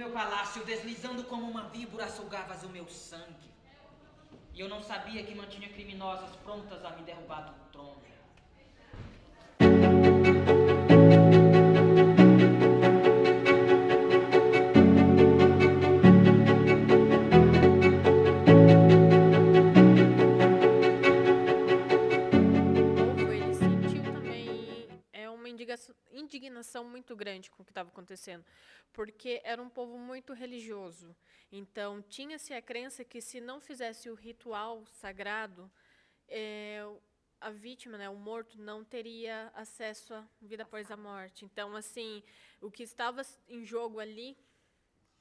meu palácio, deslizando como uma víbora, sugavas o meu sangue. E eu não sabia que mantinha criminosas prontas a me derrubar do trono. Ele sentiu também uma indignação muito grande com o que estava acontecendo, porque era um povo muito religioso. Então, tinha-se a crença que se não fizesse o ritual sagrado, a vítima, né, o morto, não teria acesso à vida após a morte. Então, assim, o que estava em jogo ali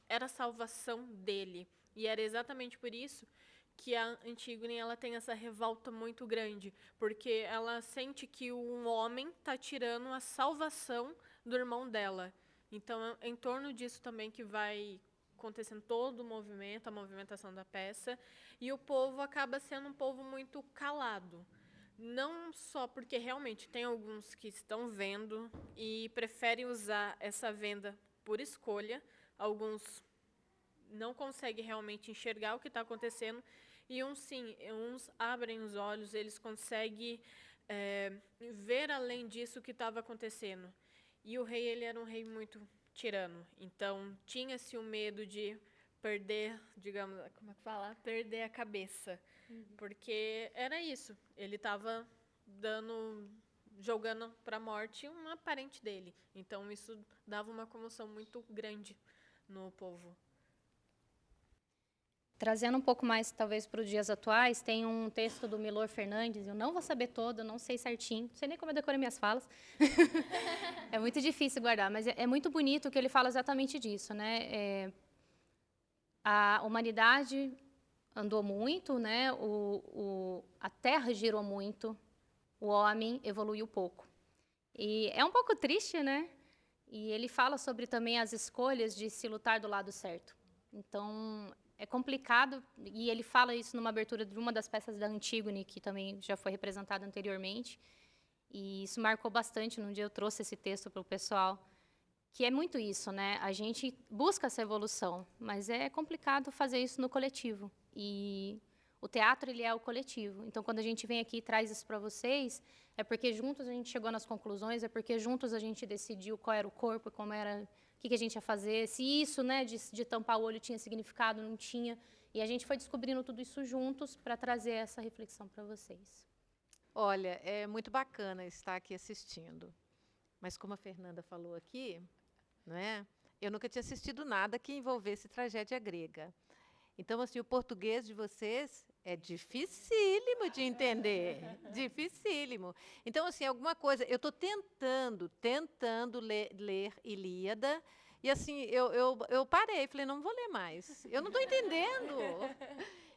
era a salvação dele. E era exatamente por isso que a Antígone ela tem essa revolta muito grande, porque ela sente que um homem está tirando a salvação do irmão dela. Então, é em torno disso também que vai acontecendo todo o movimento, a movimentação da peça, e o povo acaba sendo um povo muito calado. Não só porque realmente tem alguns que estão vendo e preferem usar essa venda por escolha, alguns não conseguem realmente enxergar o que está acontecendo, e uns abrem os olhos, eles conseguem ver além disso o que estava acontecendo. E o rei, ele era um rei muito tirano, então tinha-se o medo de perder, digamos, como é que fala? Perder a cabeça, porque era isso, ele estava jogando para a morte uma parente dele, então isso dava uma comoção muito grande no povo. Trazendo um pouco mais, talvez, para os dias atuais, tem um texto do Milor Fernandes, eu não vou saber todo, eu não sei certinho, não sei nem como eu decorei minhas falas. É muito difícil guardar, mas é muito bonito que ele fala exatamente disso, né? A humanidade andou muito, né? A Terra girou muito, o homem evoluiu pouco. E é um pouco triste, né? E ele fala sobre também as escolhas de se lutar do lado certo. Então, é complicado, e ele fala isso numa abertura de uma das peças da Antígone, que também já foi representada anteriormente, e isso marcou bastante. Num dia eu trouxe esse texto para o pessoal, que é muito isso, né? A gente busca essa evolução, mas é complicado fazer isso no coletivo. E o teatro, ele é o coletivo. Então, quando a gente vem aqui e traz isso para vocês, é porque juntos a gente chegou nas conclusões, é porque juntos a gente decidiu qual era o corpo, como era, o que a gente ia fazer, se isso, né, de tampar o olho tinha significado, não tinha. E a gente foi descobrindo tudo isso juntos para trazer essa reflexão para vocês. Olha, é muito bacana estar aqui assistindo. Mas como a Fernanda falou aqui, não é? Eu nunca tinha assistido nada que envolvesse tragédia grega. Então, assim, o português de vocês é dificílimo de entender, dificílimo. Então, assim, alguma coisa, eu estou tentando ler Ilíada, e assim, eu parei, falei, não vou ler mais, eu não estou entendendo.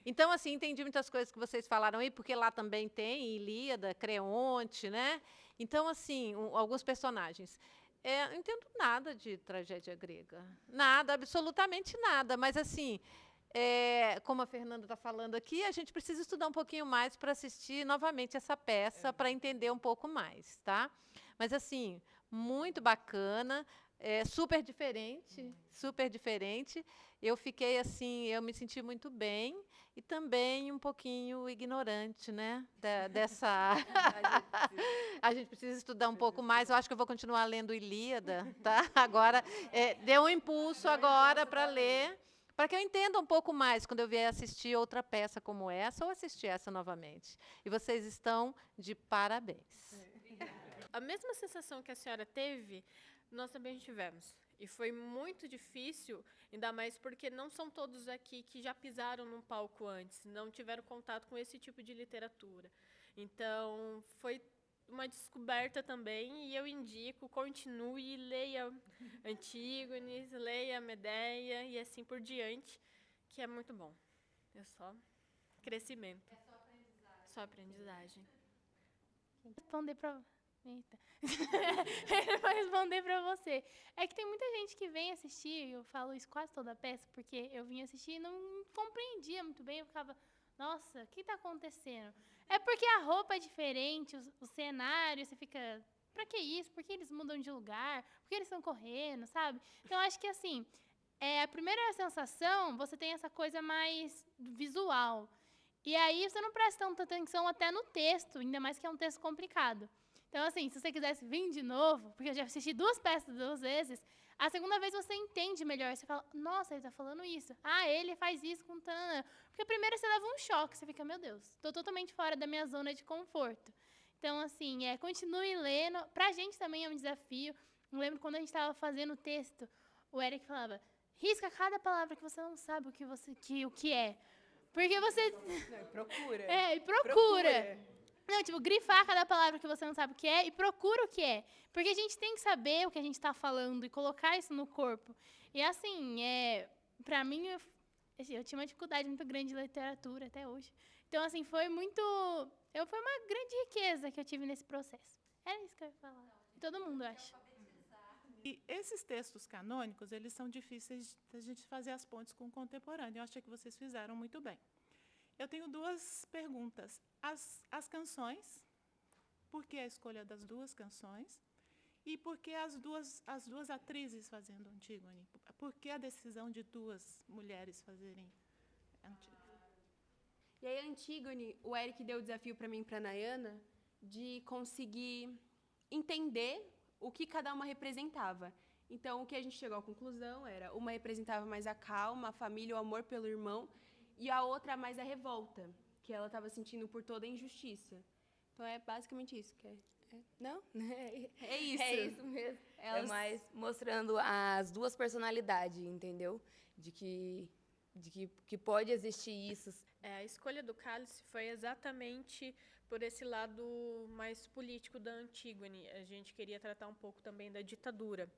Então, assim, entendi muitas coisas que vocês falaram aí, porque lá também tem Ilíada, Creonte, né? Então, assim, alguns personagens. Não entendo nada de tragédia grega. Nada, absolutamente nada. Mas, assim, como a Fernanda está falando aqui, a gente precisa estudar um pouquinho mais para assistir novamente essa peça, para entender um pouco mais, tá? Mas, assim, muito bacana, super diferente, super diferente. Eu fiquei assim, eu me senti muito bem e também um pouquinho ignorante, né? Dessa. A gente precisa estudar um pouco mais. Eu acho que eu vou continuar lendo Ilíada, tá? Agora, deu um impulso agora para ler, para que eu entenda um pouco mais quando eu vier assistir outra peça como essa ou assistir essa novamente. E vocês estão de parabéns. A mesma sensação que a senhora teve, nós também tivemos. E foi muito difícil, ainda mais porque não são todos aqui que já pisaram num palco antes, não tiveram contato com esse tipo de literatura. Então, foi uma descoberta também, e eu indico, continue, leia Antígones, leia Medeia e assim por diante, que é muito bom. É só crescimento. É só aprendizagem. Só aprendizagem. Responder para Eita. Ele vai responder para você. É que tem muita gente que vem assistir, eu falo isso quase toda a peça, porque eu vim assistir e não compreendia muito bem, eu ficava, nossa, o que está acontecendo? É porque a roupa é diferente, o cenário, você fica, para que isso? Por que eles mudam de lugar? Por que eles estão correndo, sabe? Então, acho que, assim, a primeira sensação, você tem essa coisa mais visual. E aí você não presta tanta atenção até no texto, ainda mais que é um texto complicado. Então, assim, se você quisesse vir de novo, porque eu já assisti 2 peças 2 vezes, a segunda vez você entende melhor. Você fala, nossa, ele tá falando isso. Ah, ele faz isso com tanana. Porque a primeira você leva um choque, você fica, meu Deus, estou totalmente fora da minha zona de conforto. Então, assim, continue lendo. Pra gente também é um desafio. Eu lembro quando a gente estava fazendo o texto, o Eric falava, risca cada palavra que você não sabe o que é. Porque você... Não, procura. e procura. Não, tipo, grifar cada palavra que você não sabe o que é e procura o que é. Porque a gente tem que saber o que a gente está falando e colocar isso no corpo. E assim, pra mim, eu tinha uma dificuldade muito grande de literatura até hoje. Então, assim, foi uma grande riqueza que eu tive nesse processo. Era isso que eu ia falar. Todo mundo acha. E esses textos canônicos, eles são difíceis da gente fazer as pontes com o contemporâneo. Eu achei que vocês fizeram muito bem. Eu tenho 2 perguntas. As canções, por que a escolha das 2 canções? E por que as duas atrizes fazendo Antígone? Por que a decisão de 2 mulheres fazerem Antígone? E aí, Antígone, o Eric deu o desafio para mim e para a Nayana de conseguir entender o que cada uma representava. Então, o que a gente chegou à conclusão era, uma representava mais a calma, a família, o amor pelo irmão, e a outra mais a revolta, que ela estava sentindo por toda a injustiça. Então, é basicamente isso. Não? É isso. É isso mesmo. Elas... É mais mostrando as 2 personalidades, entendeu? De que pode existir isso. A escolha do cálice foi exatamente por esse lado mais político da Antígone. A gente queria tratar um pouco também da ditadura,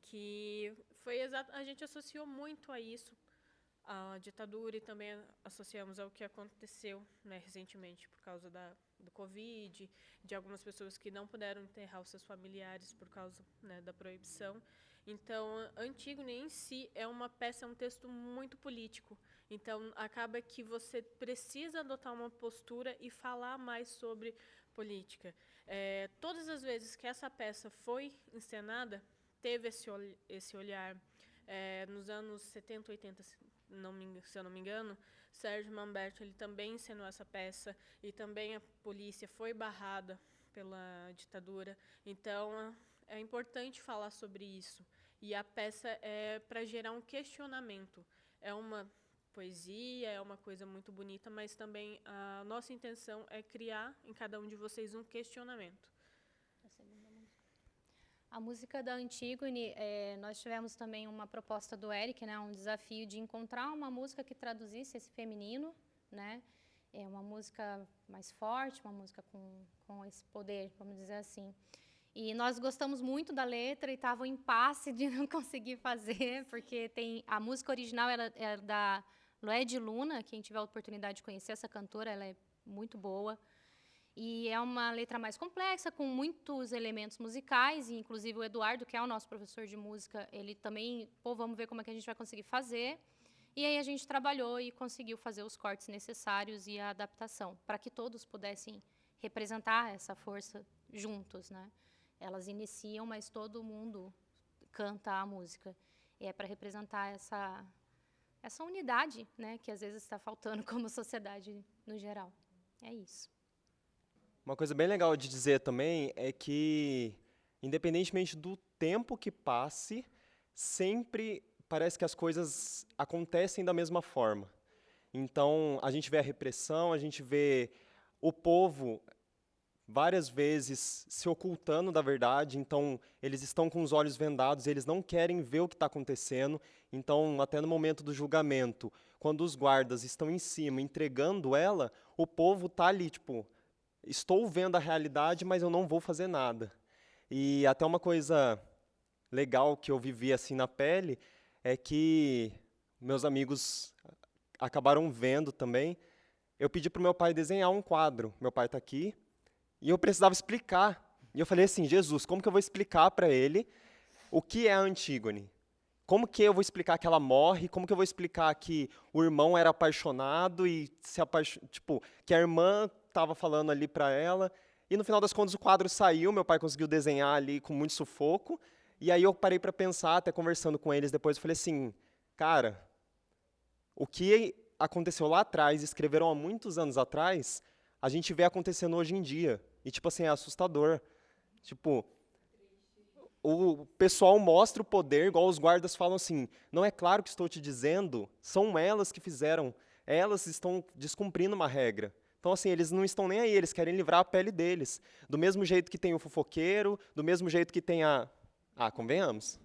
que foi a gente associou muito a isso, a ditadura, e também associamos ao que aconteceu, né, recentemente por causa do Covid, de algumas pessoas que não puderam enterrar os seus familiares por causa, né, da proibição. Então, Antígone em si é uma peça, é um texto muito político. Então, acaba que você precisa adotar uma postura e falar mais sobre política. Todas as vezes que essa peça foi encenada, teve esse olhar. Nos anos 70, 80, se eu não me engano, Sérgio Manberto ele também encenou essa peça, e também a polícia foi barrada pela ditadura. Então, é importante falar sobre isso. E a peça é para gerar um questionamento. É uma poesia, é uma coisa muito bonita, mas também a nossa intenção é criar em cada um de vocês um questionamento. A música da Antígone, nós tivemos também uma proposta do Eric, né, um desafio de encontrar uma música que traduzisse esse feminino, né, uma música mais forte, uma música com esse poder, vamos dizer assim. E nós gostamos muito da letra e estava um impasse de não conseguir fazer, porque a música original era da Lued Luna. Quem tiver a oportunidade de conhecer essa cantora, ela é muito boa. E é uma letra mais complexa, com muitos elementos musicais, e inclusive o Eduardo, que é o nosso professor de música, ele também, vamos ver como é que a gente vai conseguir fazer. E aí a gente trabalhou e conseguiu fazer os cortes necessários e a adaptação, para que todos pudessem representar essa força juntos, né? Elas iniciam, mas todo mundo canta a música. E é para representar essa unidade, né, que às vezes está faltando como sociedade no geral. É isso. Uma coisa bem legal de dizer também é que, independentemente do tempo que passe, sempre parece que as coisas acontecem da mesma forma. Então, a gente vê a repressão, a gente vê o povo várias vezes se ocultando da verdade. Então, eles estão com os olhos vendados, eles não querem ver o que está acontecendo. Então, até no momento do julgamento, quando os guardas estão em cima entregando ela, o povo está ali, tipo, estou vendo a realidade, mas eu não vou fazer nada. E até uma coisa legal que eu vivi assim na pele é que meus amigos acabaram vendo também. Eu pedi para o meu pai desenhar um quadro. Meu pai está aqui. E eu precisava explicar. E eu falei assim, Jesus, como que eu vou explicar para ele o que é a Antígone? Como que eu vou explicar que ela morre? Como que eu vou explicar que o irmão era apaixonado e tipo, que a irmã estava falando ali para ela? E no final das contas o quadro saiu, meu pai conseguiu desenhar ali com muito sufoco. E aí eu parei para pensar, até conversando com eles depois, eu falei assim, cara, o que aconteceu lá atrás, escreveram há muitos anos atrás, a gente vê acontecendo hoje em dia. E, tipo assim, é assustador. Tipo, o pessoal mostra o poder, igual os guardas falam assim, não é claro que estou te dizendo, são elas que fizeram, elas estão descumprindo uma regra. Então, assim, eles não estão nem aí, eles querem livrar a pele deles. Do mesmo jeito que tem o fofoqueiro, do mesmo jeito que tem a... Ah, convenhamos.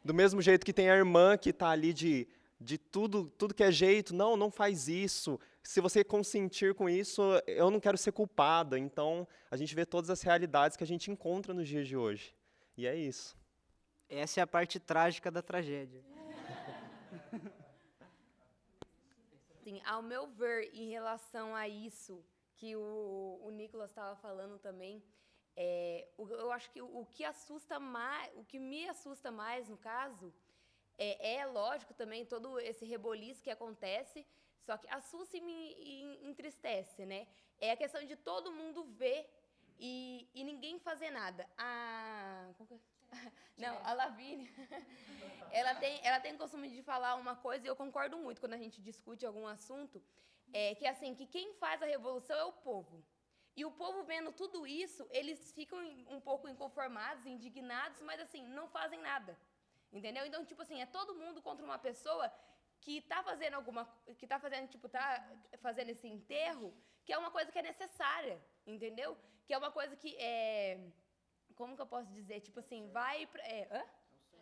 Do mesmo jeito que tem a irmã que está ali de tudo que é jeito, não faz isso. Se você consentir com isso, eu não quero ser culpada. Então, a gente vê todas as realidades que a gente encontra nos dias de hoje. E é isso. Essa é a parte trágica da tragédia. Assim, ao meu ver, em relação a isso que o Nicolas estava falando também, eu acho que o que me assusta mais, no caso, é lógico também todo esse reboliço que acontece, só que assusta e me entristece, né? É a questão de todo mundo ver e ninguém fazer nada. A Lavínia, ela tem o costume de falar uma coisa, e eu concordo muito quando a gente discute algum assunto, que assim, que quem faz a revolução é o povo. E o povo vendo tudo isso, eles ficam um pouco inconformados, indignados, mas assim, não fazem nada. Entendeu? Então, tipo assim, é todo mundo contra uma pessoa que tá fazendo fazendo esse enterro, que é uma coisa que é necessária, entendeu? Que é uma coisa que como que eu posso dizer? Tipo assim, vai pra...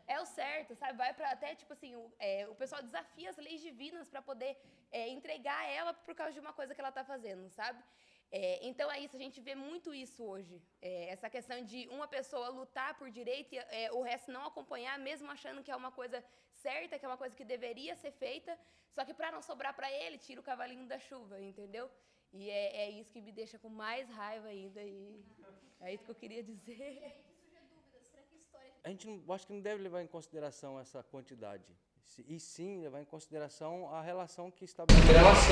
É o certo, sabe? Vai pra até, tipo assim, o pessoal desafia as leis divinas para poder entregar ela por causa de uma coisa que ela tá fazendo, sabe? Então é isso, a gente vê muito isso hoje. Essa questão de uma pessoa lutar por direito e o resto não acompanhar, mesmo achando que é uma coisa certa, que é uma coisa que deveria ser feita, só que para não sobrar para ele, tira o cavalinho da chuva, entendeu? E é isso que me deixa com mais raiva ainda, e é isso que eu queria dizer. A gente acho que não deve levar em consideração essa quantidade, e sim levar em consideração a relação que estabelece.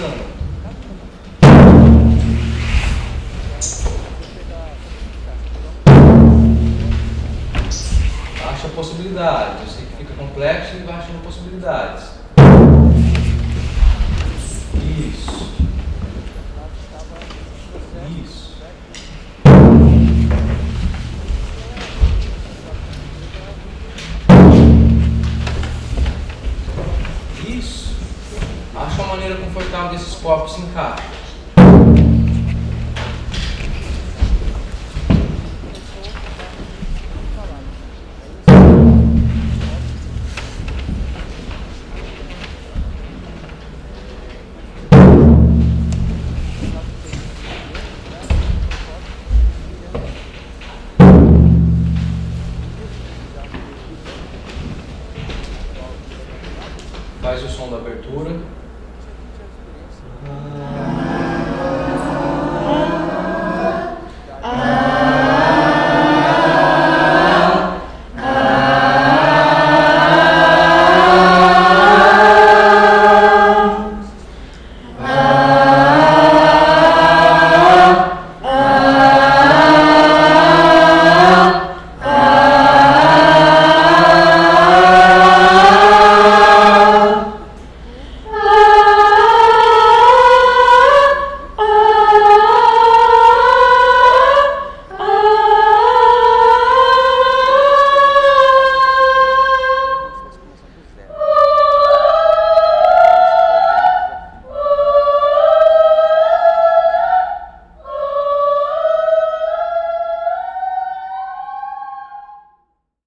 Acha possibilidades, eu sei que fica complexo e vai achando possibilidades. Isso. Acha uma maneira confortável desses corpos se encaixam. Faz o som da abertura.